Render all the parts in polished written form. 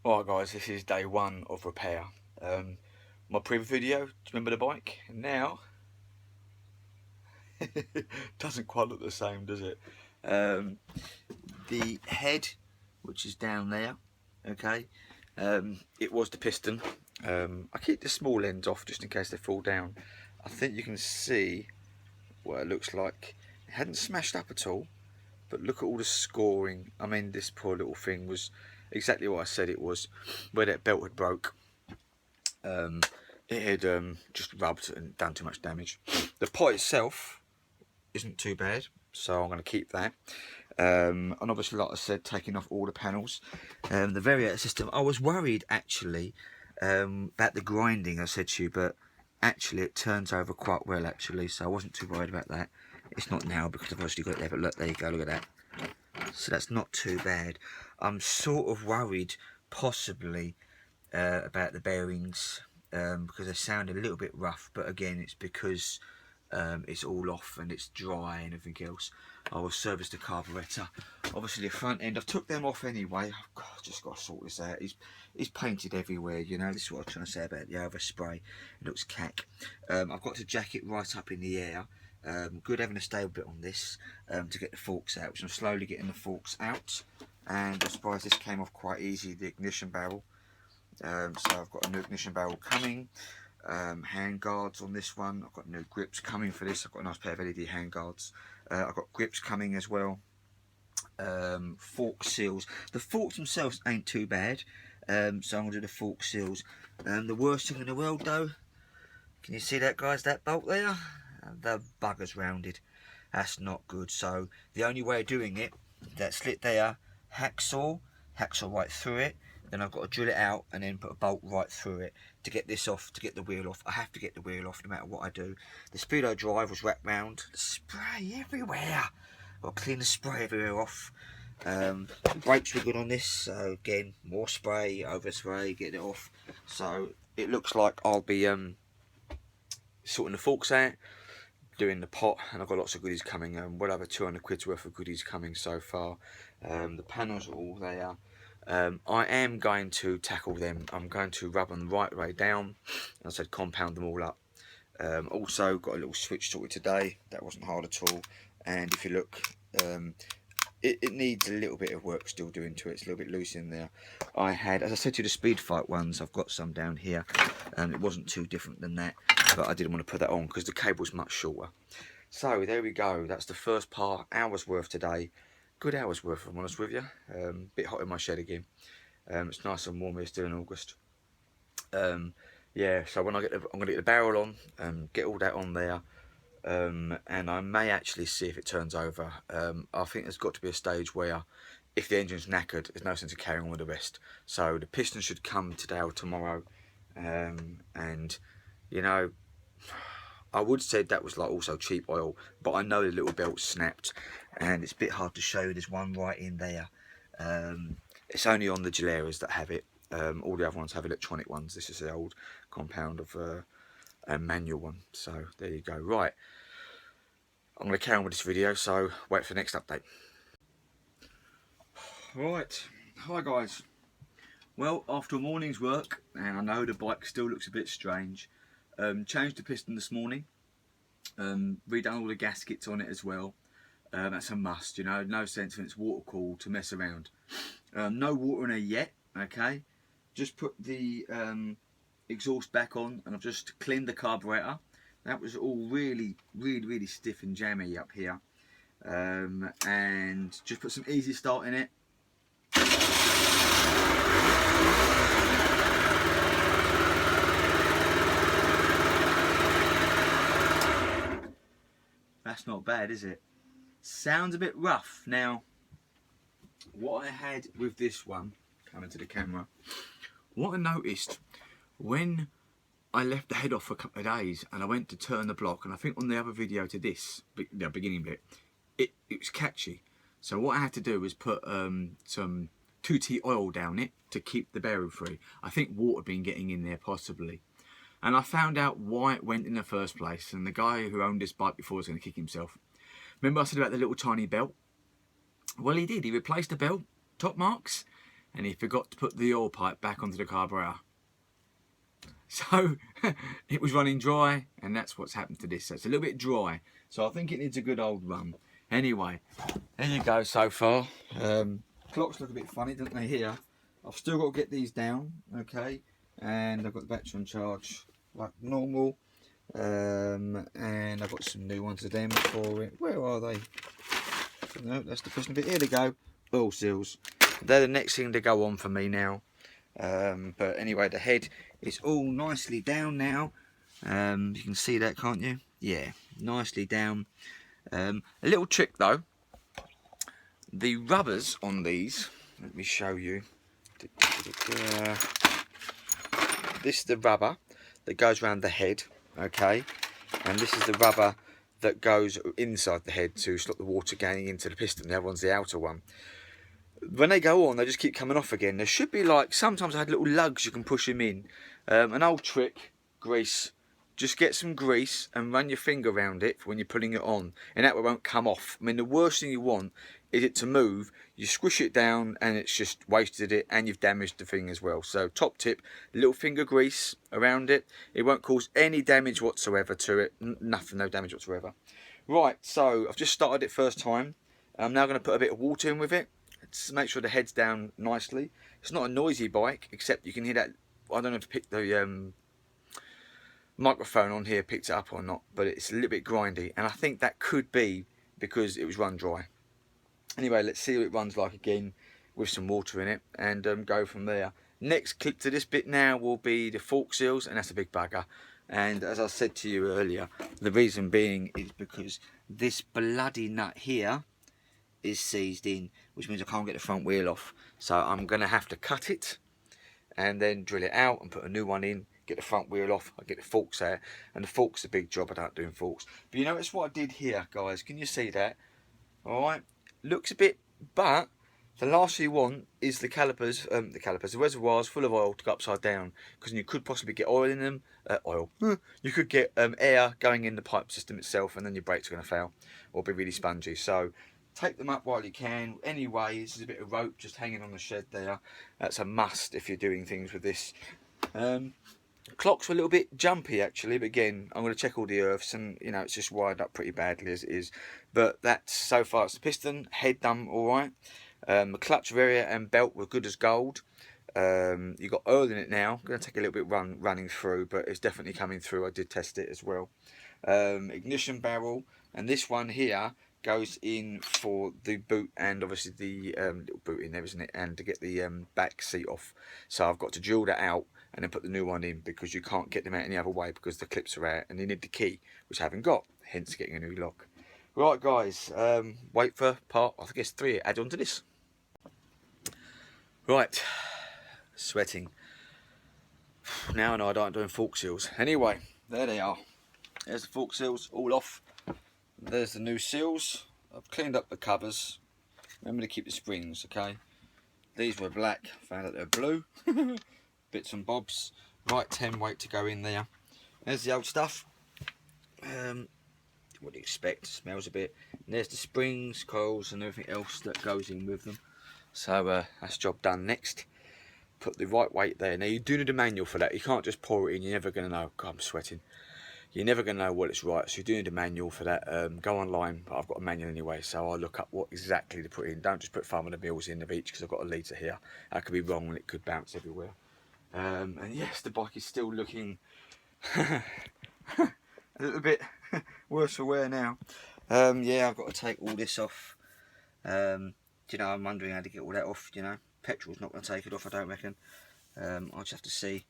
Alright guys, this is day one of repair. My previous video, do you remember the bike? Now, doesn't quite look the same, does it? The head, which is down there, okay, it was the piston. I keep the small ends off just in case they fall down. I think you can see what it looks like. It hadn't smashed up at all, but look at all the scoring. I mean, this poor little thing was exactly what I said it was. Where that belt had broke, it had just rubbed and done too much damage. The pot itself isn't too bad, so I'm going to keep that. And obviously, like I said, taking off all the panels. The variator system, I was worried actually about the grinding, I said to you, but actually it turns over quite well actually, so I wasn't too worried about that. It's not now because I've obviously got it there, but look, there you go, look at that. So that's not too bad. I'm sort of worried possibly about the bearings because they sound a little bit rough, but again it's because it's all off and it's dry and everything else. I will service the carburettor. Obviously the front end, I've took them off anyway. Oh God, I've just got to sort this out. He's painted everywhere, you know. This is what I'm trying to say about the overspray. It looks cack. I've got to jack it right up in the air. Good having a stable bit on this to get the forks out, which I'm slowly getting the forks out. And I'm surprised this came off quite easy, the ignition barrel. So I've got a new ignition barrel coming. Hand guards on this one. I've got new grips coming for this. I've got a nice pair of LED hand guards. I've got grips coming as well. Fork seals. The forks themselves ain't too bad. So I'm going to do the fork seals. The worst thing in the world though, can you see that guys, that bolt there? The bugger's rounded. That's not good. So the only way of doing it, that slit there, hacksaw right through it. Then I've got to drill it out and then put a bolt right through it to get this off, to get the wheel off. I have to get the wheel off no matter what I do. The speedo drive was wrapped round. The spray everywhere. Got to clean the spray everywhere off. Brakes were good on this, so again, more spray, overspray, get it off. So it looks like I'll be sorting the forks out, doing the pot, and I've got lots of goodies coming. Well over 200 quid's worth of goodies coming so far. The panels are all there. I am going to tackle them. I'm going to rub them the right way down. As I said, compound them all up. Also got a little switch sorted today. That wasn't hard at all. And if you look, it needs a little bit of work still doing to it. It's a little bit loose in there. I had, as I said to you, the Speed Fight ones, I've got some down here. And it wasn't too different than that. But I didn't want to put that on because the cable's much shorter. So there we go. That's the first part, hour's worth today. Good hour's worth, if I'm honest with you. Bit hot in my shed again. It's nice and warm here still in August. Yeah, so when I'm gonna get the barrel on, get all that on there, and I may actually see if it turns over. I think there's got to be a stage where, if the engine's knackered, there's no sense of carrying on with the rest. So the piston should come today or tomorrow, and you know, I would say that was like also cheap oil, but I know the little belt snapped, and it's a bit hard to show. There's one right in there. It's only on the Gilleras that have it. All the other ones have electronic ones. This is the old compound of a manual one. So there you go. Right, I'm going to carry on with this video, so wait for the next update. Right, hi guys. Well, after a morning's work, and I know the bike still looks a bit strange, changed the piston this morning, redone all the gaskets on it as well. That's a must, you know, no sense when it's water cooled to mess around. No water in there yet, okay. Just put the exhaust back on, and I've just cleaned the carburetor. That was all really stiff and jammy up here. And just put some easy start in it. That's not bad, is it? Sounds a bit rough. Now, what I had with this one, coming to the camera, what I noticed when I left the head off for a couple of days and I went to turn the block, and I think on the other video to this, the beginning bit, it was catchy. So what I had to do was put some 2T oil down it to keep the bearing free. I think water had been getting in there possibly. And I found out why it went in the first place, and the guy who owned this bike before was going to kick himself. Remember I said about the little tiny belt? Well, he did. He replaced the belt, top marks, and he forgot to put the oil pipe back onto the carburetor. So it was running dry, and that's what's happened to this. So it's a little bit dry, so I think it needs a good old run. Anyway, there you go so far. Clocks look a bit funny, don't they, here? I've still got to get these down, okay, and I've got the battery on charge like normal, and I've got some new ones of them for it. Where are they? No, that's the question bit. Here they go. Oil seals. They're the next thing to go on for me now. But anyway, the head is all nicely down now. You can see that, can't you? Yeah, nicely down. A little trick though. The rubbers on these, let me show you. This is the rubber that goes around the head, okay? And this is the rubber that goes inside the head to stop the water going into the piston. The other one's the outer one. When they go on, they just keep coming off again. There should be, like, sometimes I had little lugs you can push them in. An old trick, grease. Just get some grease and run your finger around it when you're putting it on, and that won't come off. I mean, the worst thing you want is it to move. You squish it down and it's just wasted it, and you've damaged the thing as well. So top tip, little finger grease around it. It won't cause any damage whatsoever to it. Nothing, no damage whatsoever. Right, so I've just started it first time. I'm now going to put a bit of water in with it to make sure the head's down nicely. It's not a noisy bike, except you can hear that. I don't know if you pick the microphone on here picked it up or not, but it's a little bit grindy, and I think that could be because it was run dry. Anyway, let's see what it runs like again with some water in it, and go from there. Next clip to this bit now will be the fork seals, and that's a big bugger. And as I said to you earlier, the reason being is because this bloody nut here is seized in, which means I can't get the front wheel off. So I'm going to have to cut it and then drill it out and put a new one in, get the front wheel off, I get the forks out, and the forks are a big job. I don't do forks. But you notice what I did here, guys? Can you see that? Alright, looks a bit, but the last thing you want is the calipers, the reservoirs full of oil to go upside down, because you could possibly get oil in them, you could get air going in the pipe system itself, and then your brakes are going to fail, or be really spongy. So take them up while you can. Anyway, this is a bit of rope just hanging on the shed there. That's a must if you're doing things with this. Clocks were a little bit jumpy actually, but again, I'm going to check all the earths, and you know, it's just wired up pretty badly as it is. But that's so far. It's the piston, head done all right. The clutch variator and belt were good as gold. You got oil in it now. I'm going to take a little bit running through, but it's definitely coming through. I did test it as well. Ignition barrel, and this one here goes in for the boot, and obviously the little boot in there, isn't it? And to get the back seat off. So I've got to drill that out and then put the new one in, because you can't get them out any other way because the clips are out, and you need the key, which I haven't got, hence getting a new lock. Right guys, wait for part, I guess 3 add on to this. Right, sweating. Now I know I don't doing fork seals. Anyway, there they are. There's the fork seals all off. There's the new seals. I've cleaned up the covers. Remember to keep the springs, okay? These were black, found out they're blue. Bits and bobs. Right 10 weight to go in there. There's the old stuff. What do you expect? Smells a bit. And there's the springs, coils, and everything else that goes in with them. So that's job done. Next, put the right weight there. Now you do need a manual for that. You can't just pour it in. You're never going to know. God, I'm sweating. You're never going to know what it's right. So you do need a manual for that. Go online, but I've got a manual anyway. So I'll look up what exactly to put in. Don't just put 500 mils in of each, because I've got a litre here. I could be wrong and it could bounce everywhere. And yes, the bike is still looking a little bit worse for wear now. Yeah, I've got to take all this off. You know, I'm wondering how to get all that off. You know, petrol's not going to take it off, I don't reckon. I'll just have to see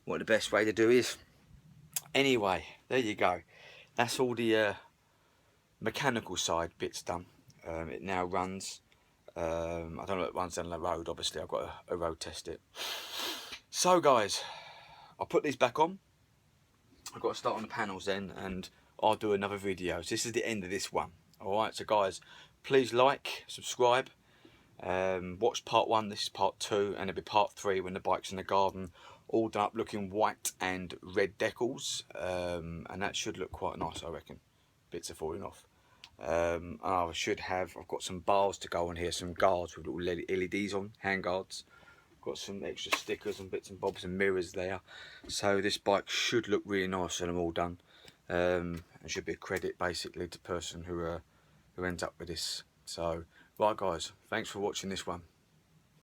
what the best way to do is. Anyway, there you go. That's all the mechanical side bits done. It now runs. I don't know if it runs down the road. Obviously, I've got a road test it. So guys, I'll put these back on. I've got to start on the panels then, and I'll do another video. So this is the end of this one. Alright, so guys, please like, subscribe, watch part 1, this is part 2, and it'll be part 3 when the bike's in the garden, all done up looking white and red decals, and that should look quite nice, I reckon. Bits are falling off. I've got some bars to go on here, some guards with little LEDs on, hand guards. got some extra stickers and bits and bobs and mirrors there. So this bike should look really nice when I'm all done. And should be a credit basically to the person who ends up with this. So right guys, thanks for watching this one.